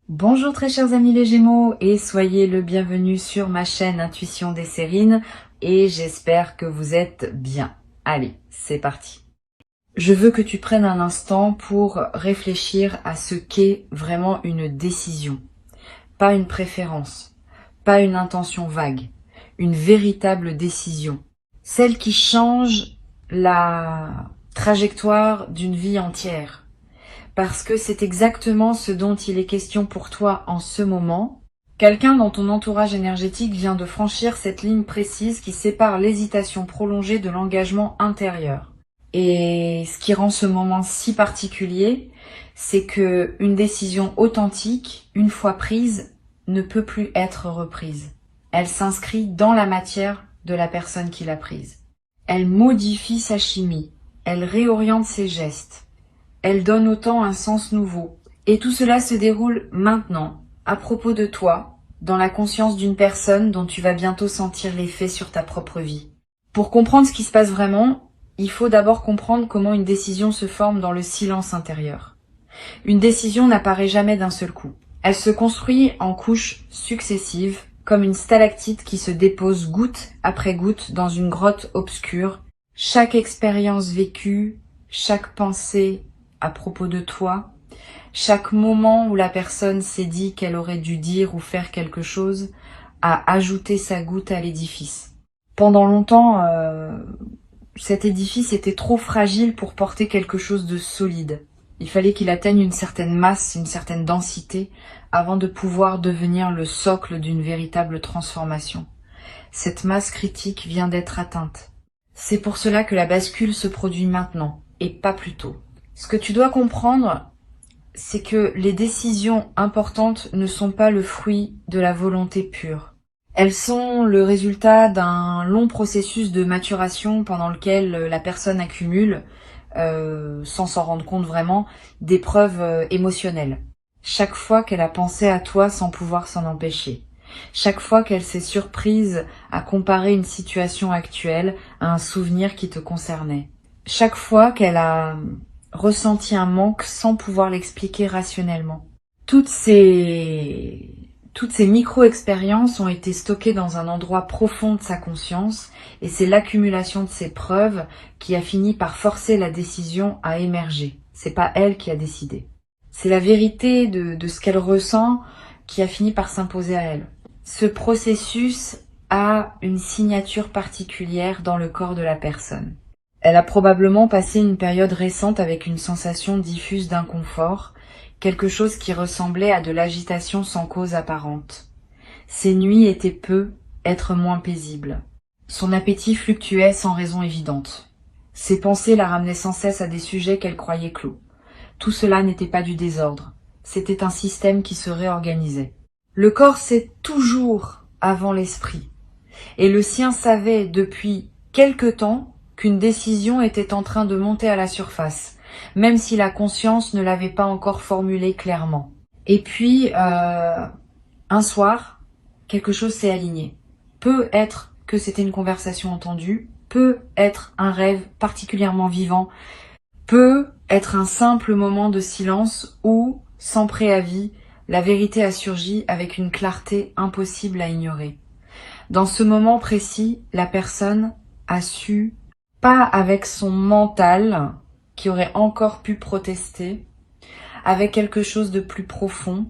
Bonjour très chers amis les Gémeaux et soyez le bienvenu sur ma chaîne Intuition des Sérines et j'espère que vous êtes bien. Allez, c'est parti. Je veux que tu prennes un instant pour réfléchir à ce qu'est vraiment une décision. Pas une préférence, pas une intention vague, une véritable décision. Celle qui change la trajectoire d'une vie entière. Parce que c'est exactement ce dont il est question pour toi en ce moment. Quelqu'un dans ton entourage énergétique vient de franchir cette ligne précise qui sépare l'hésitation prolongée de l'engagement intérieur. Et ce qui rend ce moment si particulier, c'est que une décision authentique, une fois prise, ne peut plus être reprise. Elle s'inscrit dans la matière de la personne qui l'a prise. Elle modifie sa chimie, elle réoriente ses gestes. Elle donne au temps un sens nouveau. Et tout cela se déroule maintenant, à propos de toi, dans la conscience d'une personne dont tu vas bientôt sentir l'effet sur ta propre vie. Pour comprendre ce qui se passe vraiment, il faut d'abord comprendre comment une décision se forme dans le silence intérieur. Une décision n'apparaît jamais d'un seul coup. Elle se construit en couches successives, comme une stalactite qui se dépose goutte après goutte dans une grotte obscure. Chaque expérience vécue, chaque pensée à propos de toi, chaque moment où la personne s'est dit qu'elle aurait dû dire ou faire quelque chose a ajouté sa goutte à l'édifice. Pendant longtemps, cet édifice était trop fragile pour porter quelque chose de solide. Il fallait qu'il atteigne une certaine masse, une certaine densité, avant de pouvoir devenir le socle d'une véritable transformation. Cette masse critique vient d'être atteinte. C'est pour cela que la bascule se produit maintenant, et pas plus tôt. Ce que tu dois comprendre, c'est que les décisions importantes ne sont pas le fruit de la volonté pure. Elles sont le résultat d'un long processus de maturation pendant lequel la personne accumule, sans s'en rendre compte vraiment, des preuves émotionnelles. Chaque fois qu'elle a pensé à toi sans pouvoir s'en empêcher. Chaque fois qu'elle s'est surprise à comparer une situation actuelle à un souvenir qui te concernait. Chaque fois qu'elle a ressenti un manque sans pouvoir l'expliquer rationnellement. Toutes ces micro-expériences ont été stockées dans un endroit profond de sa conscience et c'est l'accumulation de ces preuves qui a fini par forcer la décision à émerger. C'est pas elle qui a décidé. C'est la vérité de ce qu'elle ressent qui a fini par s'imposer à elle. Ce processus a une signature particulière dans le corps de la personne. Elle a probablement passé une période récente avec une sensation diffuse d'inconfort, quelque chose qui ressemblait à de l'agitation sans cause apparente. Ses nuits étaient peu, être moins paisibles. Son appétit fluctuait sans raison évidente. Ses pensées la ramenaient sans cesse à des sujets qu'elle croyait clos. Tout cela n'était pas du désordre, c'était un système qui se réorganisait. Le corps sait toujours avant l'esprit, et le sien savait depuis quelque temps qu'une décision était en train de monter à la surface, même si la conscience ne l'avait pas encore formulée clairement. Et puis, un soir, quelque chose s'est aligné. Peut être que c'était une conversation entendue, peut être un rêve particulièrement vivant, peut être un simple moment de silence où, sans préavis, la vérité a surgi avec une clarté impossible à ignorer. Dans ce moment précis, la personne a su, pas avec son mental, qui aurait encore pu protester, avec quelque chose de plus profond,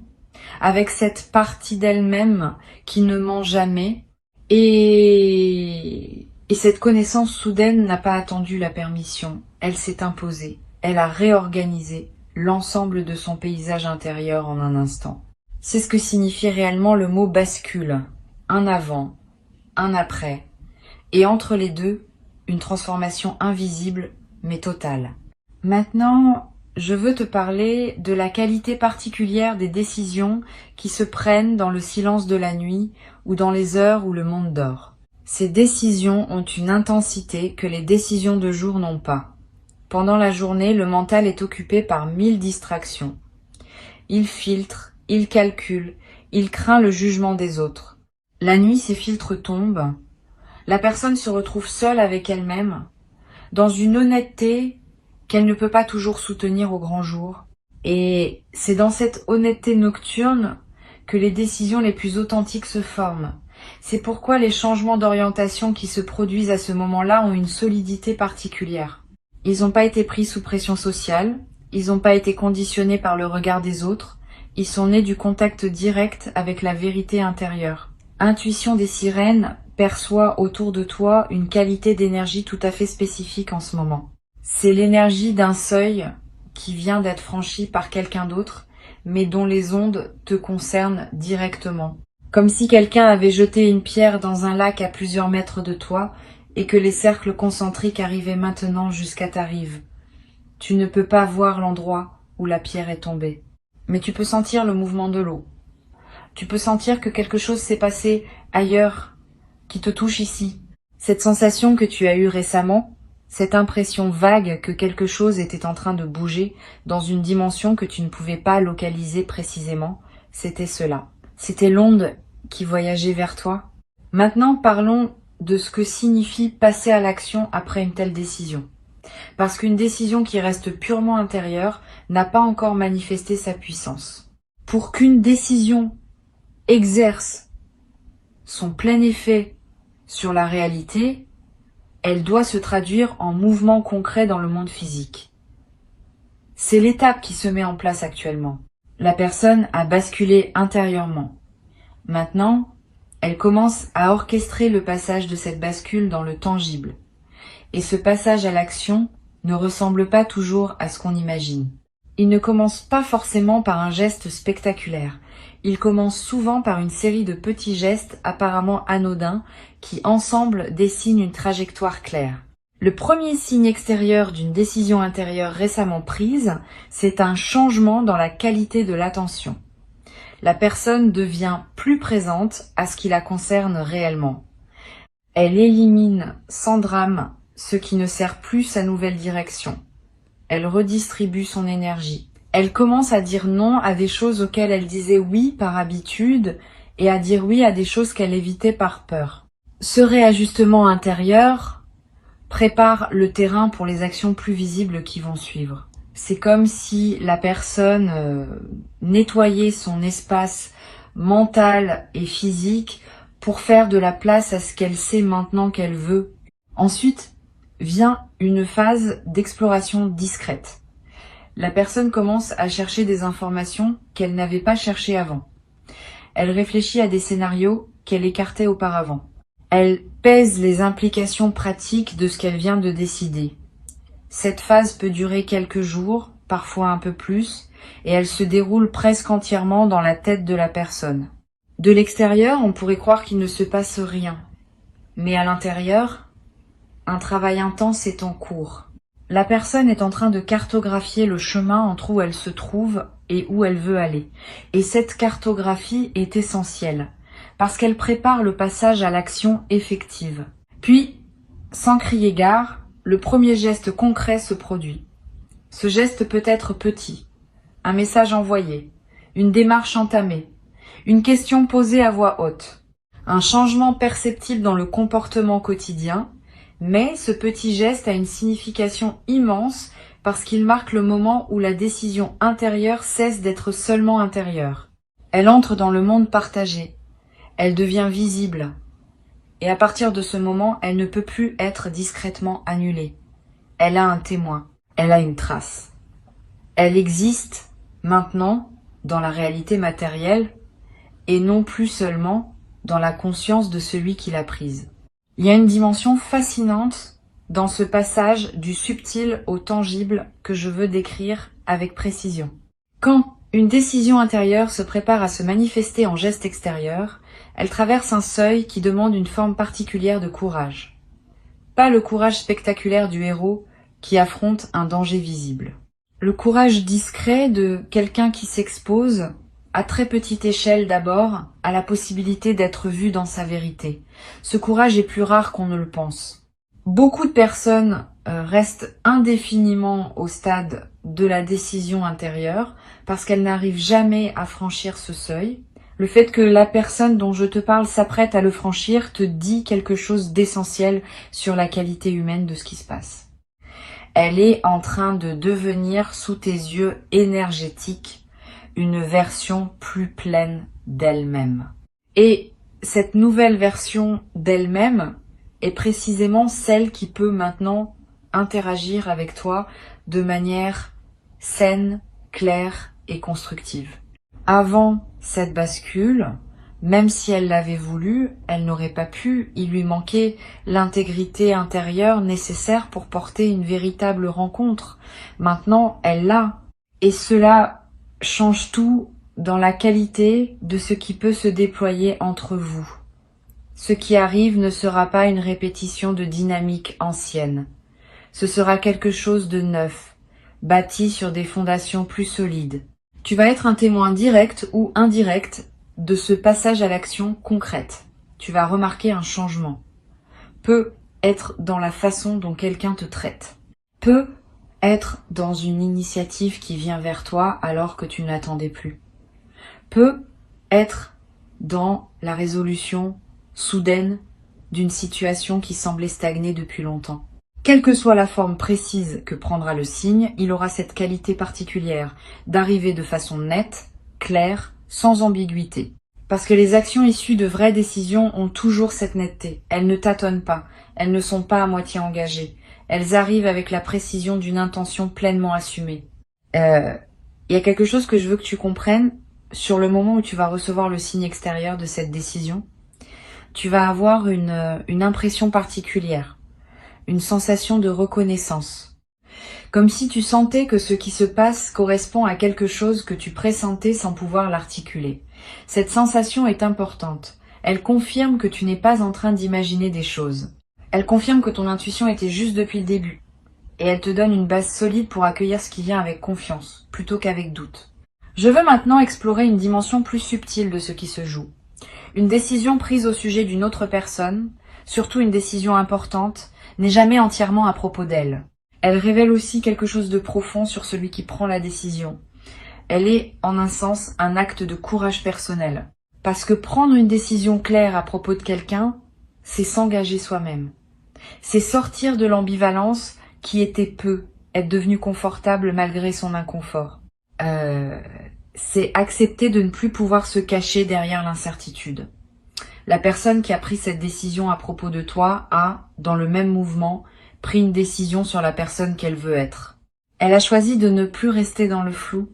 avec cette partie d'elle-même qui ne ment jamais, et cette connaissance soudaine n'a pas attendu la permission, elle s'est imposée, elle a réorganisé l'ensemble de son paysage intérieur en un instant. C'est ce que signifie réellement le mot bascule, un avant, un après, et entre les deux, une transformation invisible mais totale. Maintenant, je veux te parler de la qualité particulière des décisions qui se prennent dans le silence de la nuit ou dans les heures où le monde dort. Ces décisions ont une intensité que les décisions de jour n'ont pas. Pendant la journée, le mental est occupé par 1000 distractions. Il filtre, il calcule, il craint le jugement des autres. La nuit, ces filtres tombent. La personne se retrouve seule avec elle-même, dans une honnêteté qu'elle ne peut pas toujours soutenir au grand jour. Et c'est dans cette honnêteté nocturne que les décisions les plus authentiques se forment. C'est pourquoi les changements d'orientation qui se produisent à ce moment-là ont une solidité particulière. Ils n'ont pas été pris sous pression sociale, ils n'ont pas été conditionnés par le regard des autres, ils sont nés du contact direct avec la vérité intérieure. Intuition des sirènes perçoit autour de toi une qualité d'énergie tout à fait spécifique en ce moment. C'est l'énergie d'un seuil qui vient d'être franchi par quelqu'un d'autre, mais dont les ondes te concernent directement. Comme si quelqu'un avait jeté une pierre dans un lac à plusieurs mètres de toi et que les cercles concentriques arrivaient maintenant jusqu'à ta rive. Tu ne peux pas voir l'endroit où la pierre est tombée, mais tu peux sentir le mouvement de l'eau. Tu peux sentir que quelque chose s'est passé ailleurs, qui te touche ici. Cette sensation que tu as eue récemment, cette impression vague que quelque chose était en train de bouger dans une dimension que tu ne pouvais pas localiser précisément, c'était cela. C'était l'onde qui voyageait vers toi. Maintenant, parlons de ce que signifie passer à l'action après une telle décision. Parce qu'une décision qui reste purement intérieure n'a pas encore manifesté sa puissance. Pour qu'une décision exerce son plein effet sur la réalité, elle doit se traduire en mouvement concret dans le monde physique. C'est l'étape qui se met en place actuellement. La personne a basculé intérieurement. Maintenant, elle commence à orchestrer le passage de cette bascule dans le tangible. Et ce passage à l'action ne ressemble pas toujours à ce qu'on imagine. Il ne commence pas forcément par un geste spectaculaire. Il commence souvent par une série de petits gestes apparemment anodins qui ensemble dessinent une trajectoire claire. Le premier signe extérieur d'une décision intérieure récemment prise, c'est un changement dans la qualité de l'attention. La personne devient plus présente à ce qui la concerne réellement. Elle élimine sans drame ce qui ne sert plus sa nouvelle direction. Elle redistribue son énergie. Elle commence à dire non à des choses auxquelles elle disait oui par habitude et à dire oui à des choses qu'elle évitait par peur. Ce réajustement intérieur prépare le terrain pour les actions plus visibles qui vont suivre. C'est comme si la personne nettoyait son espace mental et physique pour faire de la place à ce qu'elle sait maintenant qu'elle veut. Ensuite vient une phase d'exploration discrète. La personne commence à chercher des informations qu'elle n'avait pas cherchées avant. Elle réfléchit à des scénarios qu'elle écartait auparavant. Elle pèse les implications pratiques de ce qu'elle vient de décider. Cette phase peut durer quelques jours, parfois un peu plus, et elle se déroule presque entièrement dans la tête de la personne. De l'extérieur, on pourrait croire qu'il ne se passe rien. Mais à l'intérieur, un travail intense est en cours. La personne est en train de cartographier le chemin entre où elle se trouve et où elle veut aller. Et cette cartographie est essentielle, parce qu'elle prépare le passage à l'action effective. Puis, sans crier gare, le premier geste concret se produit. Ce geste peut être petit, un message envoyé, une démarche entamée, une question posée à voix haute, un changement perceptible dans le comportement quotidien, mais ce petit geste a une signification immense parce qu'il marque le moment où la décision intérieure cesse d'être seulement intérieure. Elle entre dans le monde partagé, elle devient visible, et à partir de ce moment, elle ne peut plus être discrètement annulée. Elle a un témoin, elle a une trace. Elle existe maintenant dans la réalité matérielle et non plus seulement dans la conscience de celui qui l'a prise. Il y a une dimension fascinante dans ce passage du subtil au tangible que je veux décrire avec précision. Quand une décision intérieure se prépare à se manifester en geste extérieur, elle traverse un seuil qui demande une forme particulière de courage. Pas le courage spectaculaire du héros qui affronte un danger visible. Le courage discret de quelqu'un qui s'expose, à très petite échelle d'abord, à la possibilité d'être vu dans sa vérité. Ce courage est plus rare qu'on ne le pense. Beaucoup de personnes restent indéfiniment au stade de la décision intérieure parce qu'elles n'arrivent jamais à franchir ce seuil. Le fait que la personne dont je te parle s'apprête à le franchir te dit quelque chose d'essentiel sur la qualité humaine de ce qui se passe. Elle est en train de devenir sous tes yeux énergétiques une version plus pleine d'elle-même. Et cette nouvelle version d'elle-même est précisément celle qui peut maintenant interagir avec toi de manière saine, claire et constructive. Avant cette bascule, même si elle l'avait voulu, elle n'aurait pas pu, il lui manquait l'intégrité intérieure nécessaire pour porter une véritable rencontre. Maintenant, elle l'a. Et cela change tout dans la qualité de ce qui peut se déployer entre vous. Ce qui arrive ne sera pas une répétition de dynamique ancienne. Ce sera quelque chose de neuf, bâti sur des fondations plus solides. Tu vas être un témoin direct ou indirect de ce passage à l'action concrète. Tu vas remarquer un changement. Peut être dans la façon dont quelqu'un te traite. Peut être dans une initiative qui vient vers toi alors que tu ne l'attendais plus. Peut être dans la résolution soudaine d'une situation qui semblait stagner depuis longtemps. Quelle que soit la forme précise que prendra le signe, il aura cette qualité particulière d'arriver de façon nette, claire, sans ambiguïté. Parce que les actions issues de vraies décisions ont toujours cette netteté. Elles ne tâtonnent pas, elles ne sont pas à moitié engagées. Elles arrivent avec la précision d'une intention pleinement assumée. Il y a quelque chose que je veux que tu comprennes sur le moment où tu vas recevoir le signe extérieur de cette décision. Tu vas avoir une impression particulière, une sensation de reconnaissance. Comme si tu sentais que ce qui se passe correspond à quelque chose que tu pressentais sans pouvoir l'articuler. Cette sensation est importante. Elle confirme que tu n'es pas en train d'imaginer des choses. Elle confirme que ton intuition était juste depuis le début. Et elle te donne une base solide pour accueillir ce qui vient avec confiance, plutôt qu'avec doute. Je veux maintenant explorer une dimension plus subtile de ce qui se joue. Une décision prise au sujet d'une autre personne, surtout une décision importante, n'est jamais entièrement à propos d'elle. Elle révèle aussi quelque chose de profond sur celui qui prend la décision. Elle est, en un sens, un acte de courage personnel. Parce que prendre une décision claire à propos de quelqu'un, c'est s'engager soi-même. C'est sortir de l'ambivalence qui était peu, être devenu confortable malgré son inconfort. C'est accepter de ne plus pouvoir se cacher derrière l'incertitude. La personne qui a pris cette décision à propos de toi a, dans le même mouvement, pris une décision sur la personne qu'elle veut être. Elle a choisi de ne plus rester dans le flou,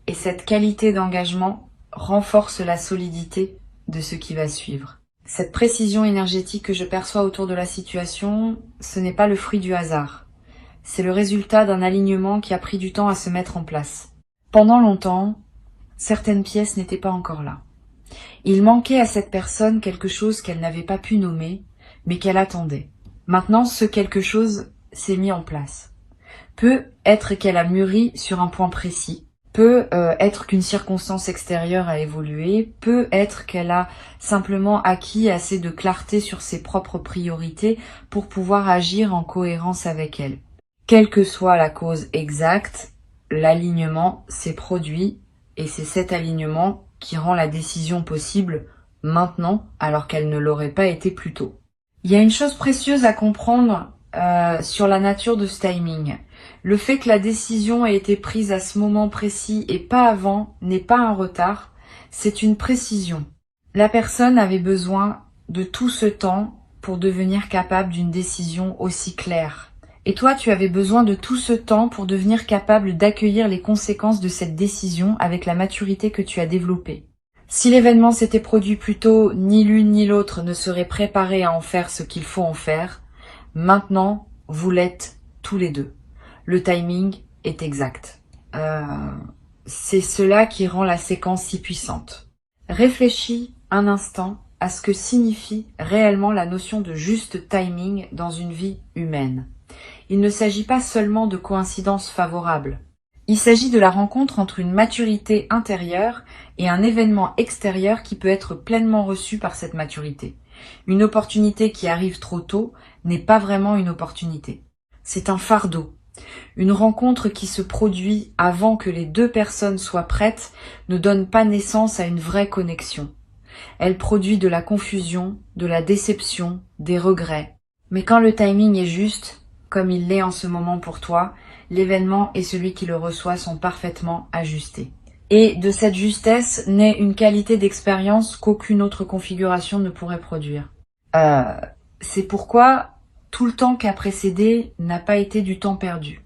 et cette qualité d'engagement renforce la solidité de ce qui va suivre. Cette précision énergétique que je perçois autour de la situation, ce n'est pas le fruit du hasard. C'est le résultat d'un alignement qui a pris du temps à se mettre en place. Pendant longtemps, certaines pièces n'étaient pas encore là. Il manquait à cette personne quelque chose qu'elle n'avait pas pu nommer, mais qu'elle attendait. Maintenant, ce quelque chose s'est mis en place. Peut être qu'elle a mûri sur un point précis, peut être qu'une circonstance extérieure a évolué, peut être qu'elle a simplement acquis assez de clarté sur ses propres priorités pour pouvoir agir en cohérence avec elle. Quelle que soit la cause exacte, l'alignement s'est produit et c'est cet alignement qui rend la décision possible maintenant alors qu'elle ne l'aurait pas été plus tôt. Il y a une chose précieuse à comprendre sur la nature de ce timing. Le fait que la décision ait été prise à ce moment précis et pas avant n'est pas un retard, c'est une précision. La personne avait besoin de tout ce temps pour devenir capable d'une décision aussi claire. Et toi, tu avais besoin de tout ce temps pour devenir capable d'accueillir les conséquences de cette décision avec la maturité que tu as développée. Si l'événement s'était produit plus tôt, ni l'une ni l'autre ne seraient préparés à en faire ce qu'il faut en faire. Maintenant, vous l'êtes tous les deux. Le timing est exact. C'est cela qui rend la séquence si puissante. Réfléchis un instant à ce que signifie réellement la notion de juste timing dans une vie humaine. Il ne s'agit pas seulement de coïncidences favorables. Il s'agit de la rencontre entre une maturité intérieure et un événement extérieur qui peut être pleinement reçu par cette maturité. Une opportunité qui arrive trop tôt n'est pas vraiment une opportunité. C'est un fardeau. Une rencontre qui se produit avant que les deux personnes soient prêtes ne donne pas naissance à une vraie connexion. Elle produit de la confusion, de la déception, des regrets. Mais quand le timing est juste, comme il l'est en ce moment pour toi, l'événement et celui qui le reçoit sont parfaitement ajustés. Et de cette justesse naît une qualité d'expérience qu'aucune autre configuration ne pourrait produire. C'est pourquoi tout le temps qui a précédé n'a pas été du temps perdu.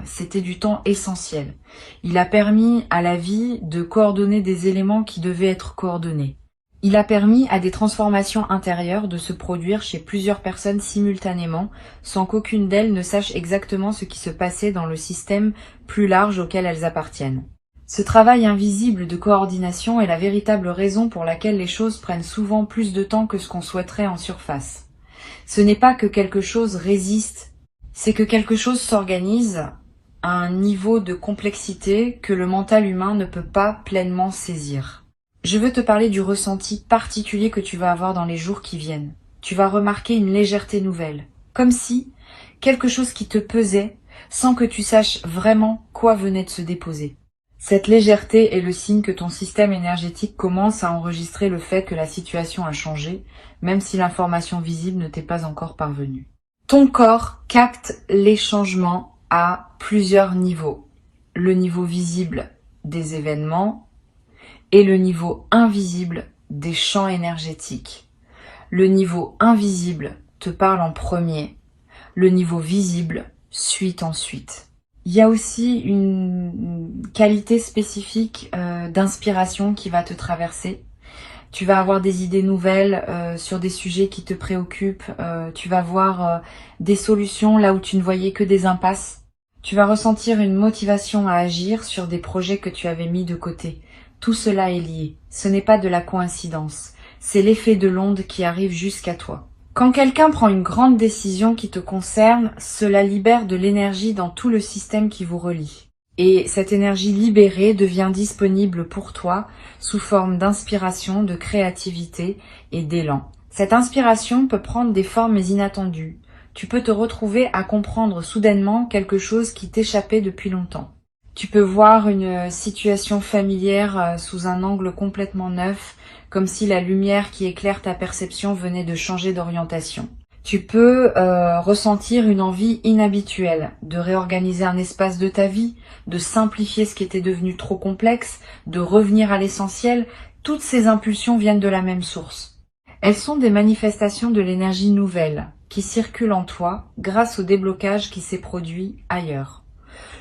C'était du temps essentiel. Il a permis à la vie de coordonner des éléments qui devaient être coordonnés. Il a permis à des transformations intérieures de se produire chez plusieurs personnes simultanément, sans qu'aucune d'elles ne sache exactement ce qui se passait dans le système plus large auquel elles appartiennent. Ce travail invisible de coordination est la véritable raison pour laquelle les choses prennent souvent plus de temps que ce qu'on souhaiterait en surface. Ce n'est pas que quelque chose résiste, c'est que quelque chose s'organise à un niveau de complexité que le mental humain ne peut pas pleinement saisir. Je veux te parler du ressenti particulier que tu vas avoir dans les jours qui viennent. Tu vas remarquer une légèreté nouvelle, comme si quelque chose qui te pesait sans que tu saches vraiment quoi venait de se déposer. Cette légèreté est le signe que ton système énergétique commence à enregistrer le fait que la situation a changé, même si l'information visible ne t'est pas encore parvenue. Ton corps capte les changements à plusieurs niveaux. Le niveau visible des événements et le niveau invisible des champs énergétiques. Le niveau invisible te parle en premier, le niveau visible suit ensuite. Il y a aussi une qualité spécifique d'inspiration qui va te traverser. Tu vas avoir des idées nouvelles sur des sujets qui te préoccupent. Tu vas voir des solutions là où tu ne voyais que des impasses. Tu vas ressentir une motivation à agir sur des projets que tu avais mis de côté. Tout cela est lié. Ce n'est pas de la coïncidence. C'est l'effet de l'onde qui arrive jusqu'à toi. Quand quelqu'un prend une grande décision qui te concerne, cela libère de l'énergie dans tout le système qui vous relie. Et cette énergie libérée devient disponible pour toi sous forme d'inspiration, de créativité et d'élan. Cette inspiration peut prendre des formes inattendues. Tu peux te retrouver à comprendre soudainement quelque chose qui t'échappait depuis longtemps. Tu peux voir une situation familière sous un angle complètement neuf, comme si la lumière qui éclaire ta perception venait de changer d'orientation. Tu peux ressentir une envie inhabituelle de réorganiser un espace de ta vie, de simplifier ce qui était devenu trop complexe, de revenir à l'essentiel. Toutes ces impulsions viennent de la même source. Elles sont des manifestations de l'énergie nouvelle qui circule en toi grâce au déblocage qui s'est produit ailleurs.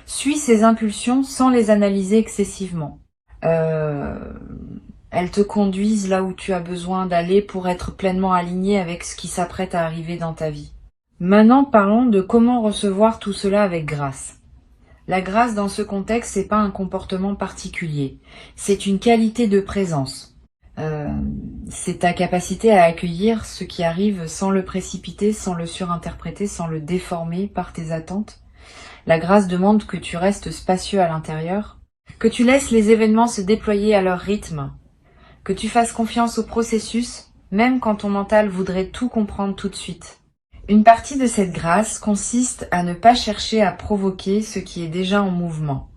Suis ces impulsions sans les analyser excessivement. Elles te conduisent là où tu as besoin d'aller pour être pleinement aligné avec ce qui s'apprête à arriver dans ta vie. Maintenant, parlons de comment recevoir tout cela avec grâce. La grâce dans ce contexte, c'est pas un comportement particulier. C'est une qualité de présence. C'est ta capacité à accueillir ce qui arrive sans le précipiter, sans le surinterpréter, sans le déformer par tes attentes. La grâce demande que tu restes spacieux à l'intérieur, que tu laisses les événements se déployer à leur rythme, que tu fasses confiance au processus, même quand ton mental voudrait tout comprendre tout de suite. Une partie de cette grâce consiste à ne pas chercher à provoquer ce qui est déjà en mouvement.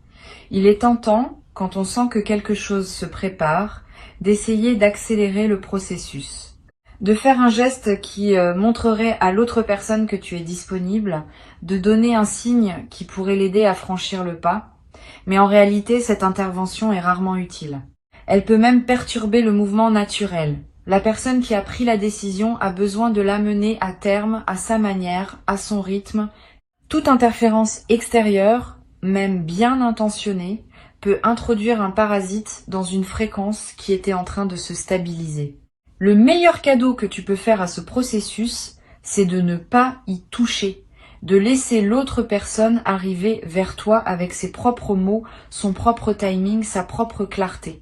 Il est tentant, quand on sent que quelque chose se prépare, d'essayer d'accélérer le processus. De faire un geste qui montrerait à l'autre personne que tu es disponible, de donner un signe qui pourrait l'aider à franchir le pas, mais en réalité cette intervention est rarement utile. Elle peut même perturber le mouvement naturel. La personne qui a pris la décision a besoin de l'amener à terme, à sa manière, à son rythme. Toute interférence extérieure, même bien intentionnée, peut introduire un parasite dans une fréquence qui était en train de se stabiliser. Le meilleur cadeau que tu peux faire à ce processus, c'est de ne pas y toucher, de laisser l'autre personne arriver vers toi avec ses propres mots, son propre timing, sa propre clarté.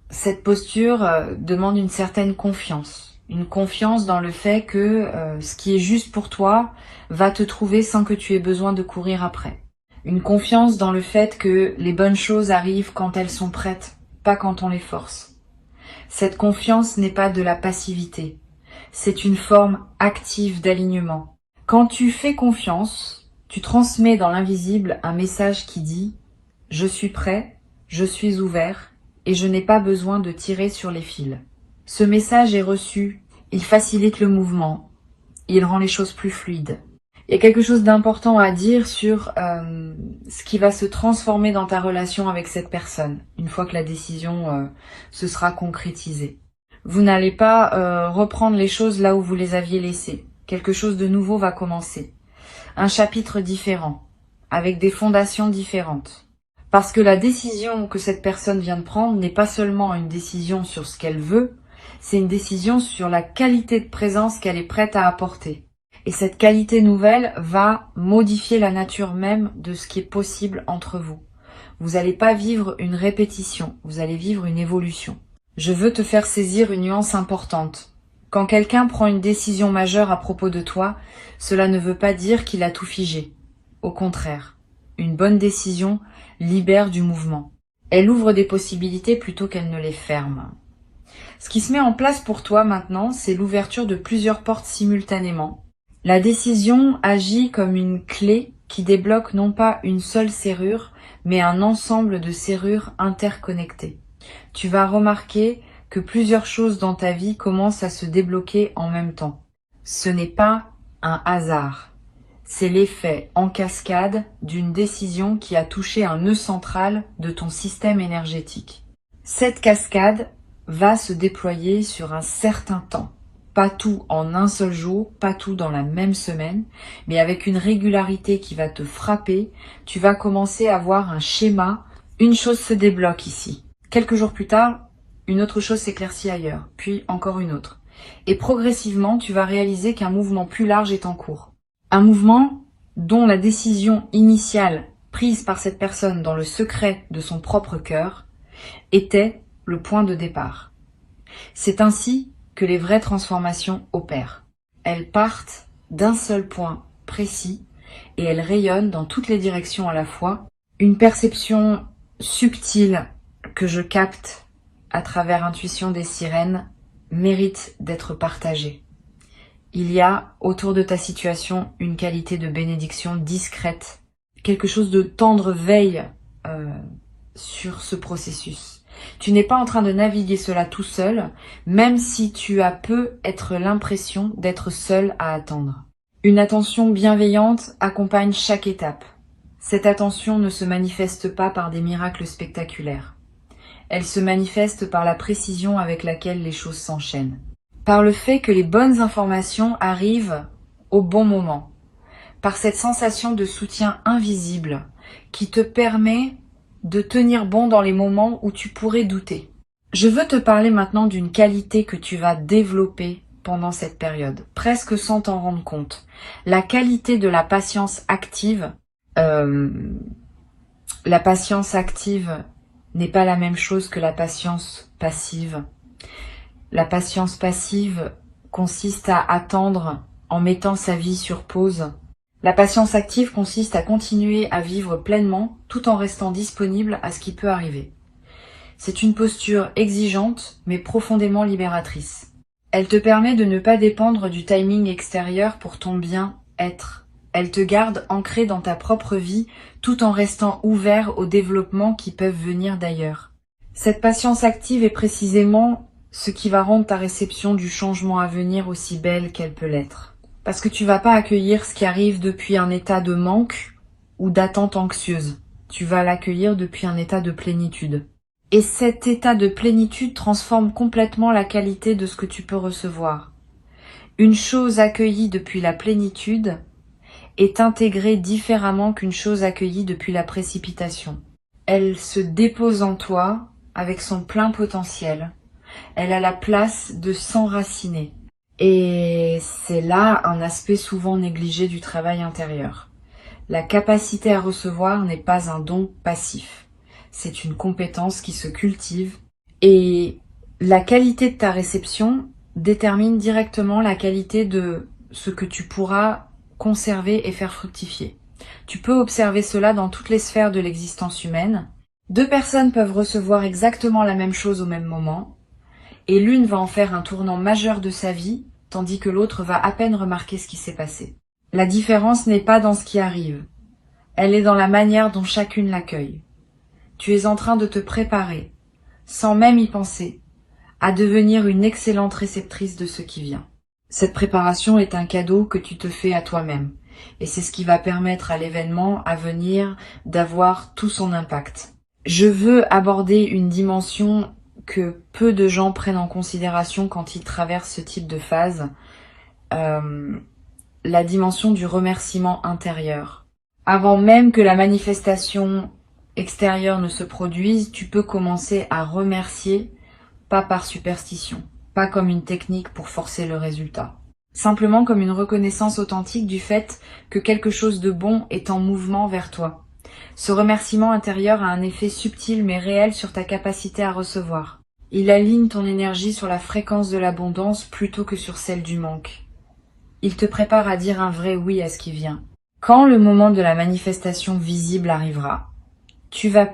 Cette posture demande une certaine confiance. Une confiance dans le fait que ce qui est juste pour toi va te trouver sans que tu aies besoin de courir après. Une confiance dans le fait que les bonnes choses arrivent quand elles sont prêtes, pas quand on les force. Cette confiance n'est pas de la passivité. C'est une forme active d'alignement. Quand tu fais confiance, tu transmets dans l'invisible un message qui dit « Je suis prêt, je suis ouvert et je n'ai pas besoin de tirer sur les fils ». Ce message est reçu, il facilite le mouvement, il rend les choses plus fluides. Il y a quelque chose d'important à dire sur ce qui va se transformer dans ta relation avec cette personne, une fois que la décision se sera concrétisée. Vous n'allez pas reprendre les choses là où vous les aviez laissées. Quelque chose de nouveau va commencer. Un chapitre différent, avec des fondations différentes. Parce que la décision que cette personne vient de prendre n'est pas seulement une décision sur ce qu'elle veut, c'est une décision sur la qualité de présence qu'elle est prête à apporter. Et cette qualité nouvelle va modifier la nature même de ce qui est possible entre vous. Vous n'allez pas vivre une répétition, vous allez vivre une évolution. Je veux te faire saisir une nuance importante. Quand quelqu'un prend une décision majeure à propos de toi, cela ne veut pas dire qu'il a tout figé. Au contraire, une bonne décision libère du mouvement. Elle ouvre des possibilités plutôt qu'elle ne les ferme. Ce qui se met en place pour toi maintenant, c'est l'ouverture de plusieurs portes simultanément. La décision agit comme une clé qui débloque non pas une seule serrure, mais un ensemble de serrures interconnectées. Tu vas remarquer que plusieurs choses dans ta vie commencent à se débloquer en même temps. Ce n'est pas un hasard. C'est l'effet en cascade d'une décision qui a touché un nœud central de ton système énergétique. Cette cascade va se déployer sur un certain temps. Pas tout en un seul jour, pas tout dans la même semaine, mais avec une régularité qui va te frapper, tu vas commencer à voir un schéma. Une chose se débloque ici. Quelques jours plus tard, une autre chose s'éclaircit ailleurs, puis encore une autre. Et progressivement, tu vas réaliser qu'un mouvement plus large est en cours. Un mouvement dont la décision initiale prise par cette personne dans le secret de son propre cœur était le point de départ. C'est ainsi que les vraies transformations opèrent. Elles partent d'un seul point précis et elles rayonnent dans toutes les directions à la fois. Une perception subtile que je capte à travers Intuition des sirènes mérite d'être partagée. Il y a autour de ta situation une qualité de bénédiction discrète, quelque chose de tendre veille sur ce processus. Tu n'es pas en train de naviguer cela tout seul, même si tu as peut-être l'impression d'être seul à attendre. Une attention bienveillante accompagne chaque étape. Cette attention ne se manifeste pas par des miracles spectaculaires. Elle se manifeste par la précision avec laquelle les choses s'enchaînent. Par le fait que les bonnes informations arrivent au bon moment. Par cette sensation de soutien invisible qui te permet de tenir bon dans les moments où tu pourrais douter. Je veux te parler maintenant d'une qualité que tu vas développer pendant cette période, presque sans t'en rendre compte. La qualité de la patience active. La patience active n'est pas la même chose que la patience passive. La patience passive consiste à attendre en mettant sa vie sur pause. La patience active consiste à continuer à vivre pleinement tout en restant disponible à ce qui peut arriver. C'est une posture exigeante mais profondément libératrice. Elle te permet de ne pas dépendre du timing extérieur pour ton bien-être. Elle te garde ancré dans ta propre vie tout en restant ouvert aux développements qui peuvent venir d'ailleurs. Cette patience active est précisément ce qui va rendre ta réception du changement à venir aussi belle qu'elle peut l'être. Parce que tu vas pas accueillir ce qui arrive depuis un état de manque ou d'attente anxieuse. Tu vas l'accueillir depuis un état de plénitude. Et cet état de plénitude transforme complètement la qualité de ce que tu peux recevoir. Une chose accueillie depuis la plénitude est intégrée différemment qu'une chose accueillie depuis la précipitation. Elle se dépose en toi avec son plein potentiel. Elle a la place de s'enraciner. Et c'est là un aspect souvent négligé du travail intérieur. La capacité à recevoir n'est pas un don passif. C'est une compétence qui se cultive. Et la qualité de ta réception détermine directement la qualité de ce que tu pourras conserver et faire fructifier. Tu peux observer cela dans toutes les sphères de l'existence humaine. Deux personnes peuvent recevoir exactement la même chose au même moment, et l'une va en faire un tournant majeur de sa vie, tandis que l'autre va à peine remarquer ce qui s'est passé. La différence n'est pas dans ce qui arrive, elle est dans la manière dont chacune l'accueille. Tu es en train de te préparer, sans même y penser, à devenir une excellente réceptrice de ce qui vient. Cette préparation est un cadeau que tu te fais à toi-même. Et c'est ce qui va permettre à l'événement à venir d'avoir tout son impact. Je veux aborder une dimension que peu de gens prennent en considération quand ils traversent ce type de phase, la dimension du remerciement intérieur. Avant même que la manifestation extérieure ne se produise, tu peux commencer à remercier, pas par superstition, pas comme une technique pour forcer le résultat. Simplement comme une reconnaissance authentique du fait que quelque chose de bon est en mouvement vers toi. Ce remerciement intérieur a un effet subtil mais réel sur ta capacité à recevoir. Il aligne ton énergie sur la fréquence de l'abondance plutôt que sur celle du manque. Il te prépare à dire un vrai oui à ce qui vient. Quand le moment de la manifestation visible arrivera, tu vas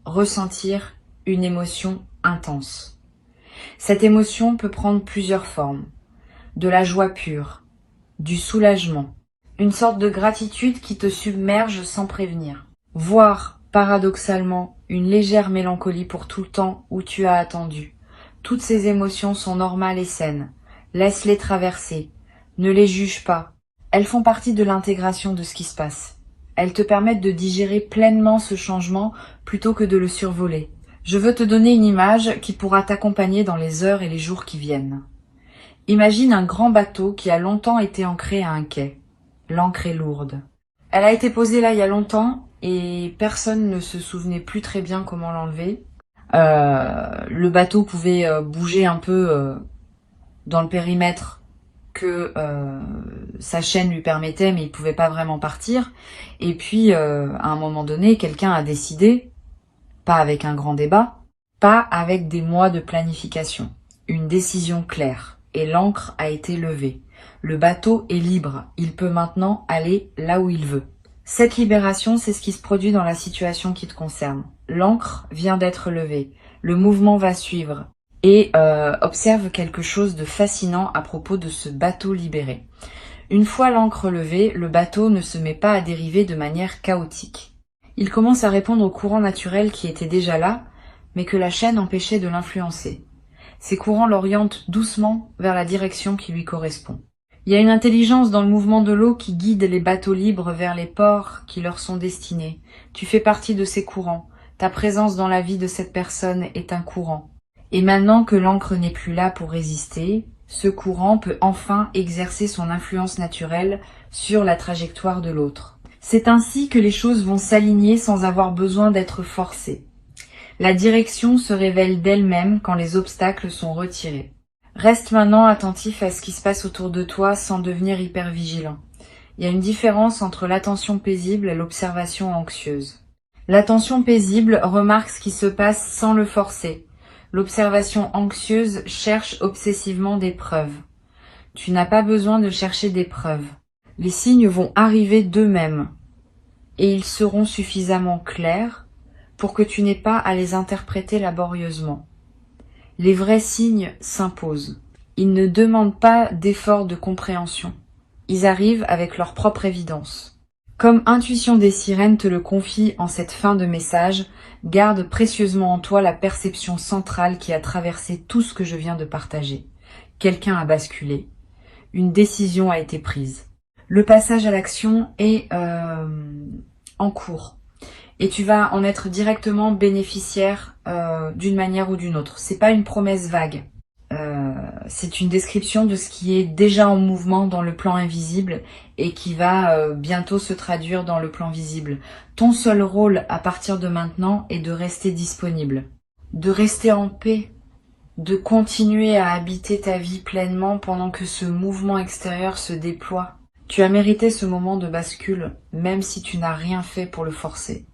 ressentir une émotion intense. Cette émotion peut prendre plusieurs formes. De la joie pure, du soulagement, une sorte de gratitude qui te submerge sans prévenir, voire, paradoxalement, une légère mélancolie pour tout le temps où tu as attendu. Toutes ces émotions sont normales et saines. Laisse-les traverser. Ne les juge pas. Elles font partie de l'intégration de ce qui se passe. Elles te permettent de digérer pleinement ce changement plutôt que de le survoler. Je veux te donner une image qui pourra t'accompagner dans les heures et les jours qui viennent. Imagine un grand bateau qui a longtemps été ancré à un quai. L'ancre est lourde. Elle a été posée là il y a longtemps et personne ne se souvenait plus très bien comment l'enlever. Le bateau pouvait bouger un peu dans le périmètre que sa chaîne lui permettait, mais il pouvait pas vraiment partir. Et puis, à un moment donné, quelqu'un a décidé, pas avec un grand débat, pas avec des mois de planification, une décision claire. Et l'ancre a été levée. Le bateau est libre, il peut maintenant aller là où il veut. Cette libération, c'est ce qui se produit dans la situation qui te concerne. L'ancre vient d'être levée, le mouvement va suivre. Et observe quelque chose de fascinant à propos de ce bateau libéré. Une fois l'ancre levée, le bateau ne se met pas à dériver de manière chaotique. Il commence à répondre au courant naturel qui était déjà là, mais que la chaîne empêchait de l'influencer. Ces courants l'orientent doucement vers la direction qui lui correspond. Il y a une intelligence dans le mouvement de l'eau qui guide les bateaux libres vers les ports qui leur sont destinés. Tu fais partie de ces courants. Ta présence dans la vie de cette personne est un courant. Et maintenant que l'ancre n'est plus là pour résister, ce courant peut enfin exercer son influence naturelle sur la trajectoire de l'autre. C'est ainsi que les choses vont s'aligner sans avoir besoin d'être forcées. La direction se révèle d'elle-même quand les obstacles sont retirés. Reste maintenant attentif à ce qui se passe autour de toi sans devenir hyper vigilant. Il y a une différence entre l'attention paisible et l'observation anxieuse. L'attention paisible remarque ce qui se passe sans le forcer. L'observation anxieuse cherche obsessivement des preuves. Tu n'as pas besoin de chercher des preuves. Les signes vont arriver d'eux-mêmes et ils seront suffisamment clairs pour que tu n'aies pas à les interpréter laborieusement. Les vrais signes s'imposent. Ils ne demandent pas d'effort de compréhension. Ils arrivent avec leur propre évidence. Comme Intuition des Sirènes te le confie en cette fin de message, garde précieusement en toi la perception centrale qui a traversé tout ce que je viens de partager. Quelqu'un a basculé. Une décision a été prise. Le passage à l'action est en cours. Et tu vas en être directement bénéficiaire d'une manière ou d'une autre. C'est pas une promesse vague. C'est une description de ce qui est déjà en mouvement dans le plan invisible et qui va bientôt se traduire dans le plan visible. Ton seul rôle à partir de maintenant est de rester disponible, de rester en paix, de continuer à habiter ta vie pleinement pendant que ce mouvement extérieur se déploie. Tu as mérité ce moment de bascule, même si tu n'as rien fait pour le forcer.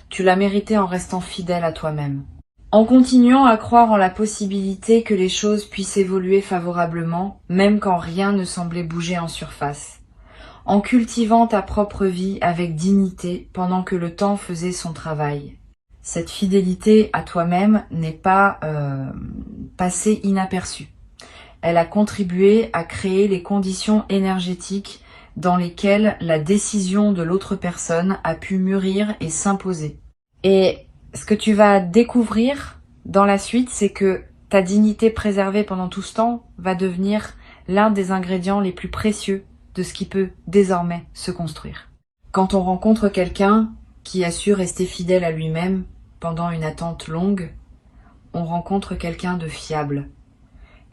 Tu l'as mérité en restant fidèle à toi-même. En continuant à croire en la possibilité que les choses puissent évoluer favorablement, même quand rien ne semblait bouger en surface. En cultivant ta propre vie avec dignité pendant que le temps faisait son travail. Cette fidélité à toi-même n'est pas passée inaperçue. Elle a contribué à créer les conditions énergétiques dans lesquelles la décision de l'autre personne a pu mûrir et s'imposer. Et ce que tu vas découvrir dans la suite, c'est que ta dignité préservée pendant tout ce temps va devenir l'un des ingrédients les plus précieux de ce qui peut désormais se construire. Quand on rencontre quelqu'un qui a su rester fidèle à lui-même pendant une attente longue, on rencontre quelqu'un de fiable,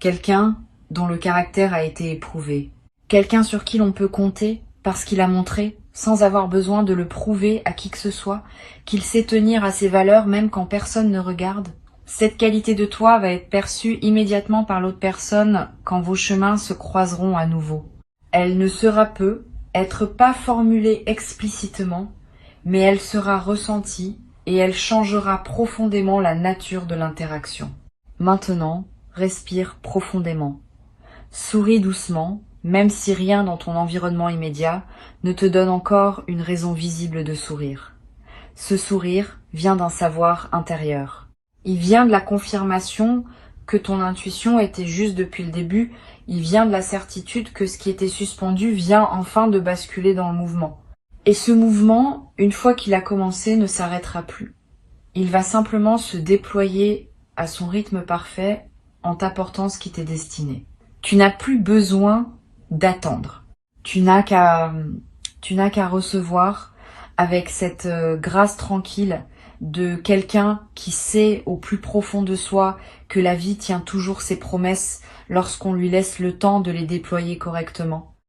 quelqu'un dont le caractère a été éprouvé, quelqu'un sur qui l'on peut compter parce qu'il a montré, sans avoir besoin de le prouver à qui que ce soit, qu'il sait tenir à ses valeurs même quand personne ne regarde. Cette qualité de toi va être perçue immédiatement par l'autre personne quand vos chemins se croiseront à nouveau. Elle ne sera peut être pas formulée explicitement, mais elle sera ressentie et elle changera profondément la nature de l'interaction. Maintenant, respire profondément. Souris doucement, même si rien dans ton environnement immédiat ne te donne encore une raison visible de sourire. Ce sourire vient d'un savoir intérieur. Il vient de la confirmation que ton intuition était juste depuis le début, il vient de la certitude que ce qui était suspendu vient enfin de basculer dans le mouvement. Et ce mouvement, une fois qu'il a commencé, ne s'arrêtera plus. Il va simplement se déployer à son rythme parfait en t'apportant ce qui t'est destiné. Tu n'as plus besoin d'attendre. Tu n'as qu'à recevoir avec cette grâce tranquille de quelqu'un qui sait au plus profond de soi que la vie tient toujours ses promesses lorsqu'on lui laisse le temps de les déployer correctement.